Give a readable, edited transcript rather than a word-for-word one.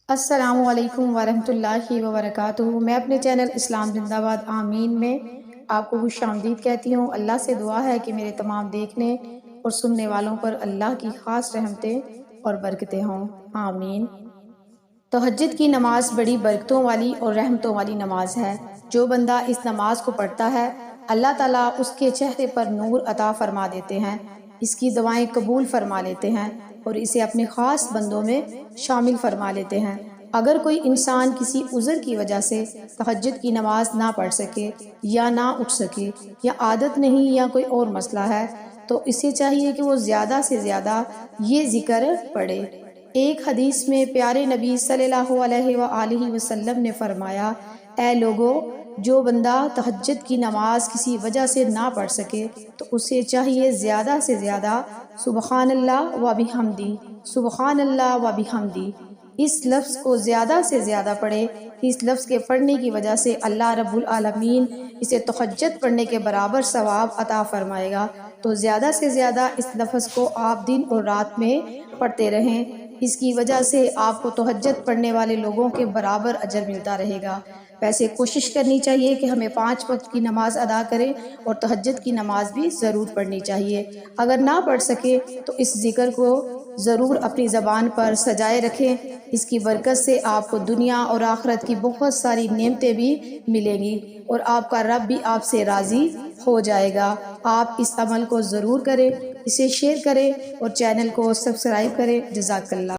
السلام علیکم ورحمۃ اللہ وبرکاتہ۔ میں اپنے چینل اسلام زندہ باد آمین میں آپ کو خوش آمدید کہتی ہوں۔ اللہ سے دعا ہے کہ میرے تمام دیکھنے اور سننے والوں پر اللہ کی خاص رحمتیں اور برکتیں ہوں، آمین۔ تہجد کی نماز بڑی برکتوں والی اور رحمتوں والی نماز ہے۔ جو بندہ اس نماز کو پڑھتا ہے، اللہ تعالیٰ اس کے چہرے پر نور عطا فرما دیتے ہیں، اس کی دعائیں قبول فرما لیتے ہیں اور اسے اپنے خاص بندوں میں شامل فرما لیتے ہیں۔ اگر کوئی انسان کسی عذر کی وجہ سے تہجد کی نماز نہ پڑھ سکے یا نہ اٹھ سکے، یا عادت نہیں یا کوئی اور مسئلہ ہے، تو اسے چاہیے کہ وہ زیادہ سے زیادہ یہ ذکر پڑھے۔ ایک حدیث میں پیارے نبی صلی اللہ علیہ وآلہ وسلم نے فرمایا، اے لوگو، جو بندہ تہجد کی نماز کسی وجہ سے نہ پڑھ سکے تو اسے چاہیے زیادہ سے زیادہ سبحان اللہ و بحمدی، سبحان اللہ و بحمدی، اس لفظ کو زیادہ سے زیادہ پڑھے۔ اس لفظ کے پڑھنے کی وجہ سے اللہ رب العالمین اسے تہجد پڑھنے کے برابر ثواب عطا فرمائے گا۔ تو زیادہ سے زیادہ اس لفظ کو آپ دن اور رات میں پڑھتے رہیں، اس کی وجہ سے آپ کو تہجد پڑھنے والے لوگوں کے برابر اجر ملتا رہے گا۔ ویسے کوشش کرنی چاہیے کہ ہمیں 5 وقت کی نماز ادا کریں اور تہجد کی نماز بھی ضرور پڑھنی چاہیے۔ اگر نہ پڑھ سکے تو اس ذکر کو ضرور اپنی زبان پر سجائے رکھیں، اس کی برکت سے آپ کو دنیا اور آخرت کی بہت ساری نعمتیں بھی ملیں گی اور آپ کا رب بھی آپ سے راضی ہو جائے گا۔ آپ اس عمل کو ضرور کریں، اسے شیئر کریں اور چینل کو سبسکرائب کریں۔ جزاک اللہ۔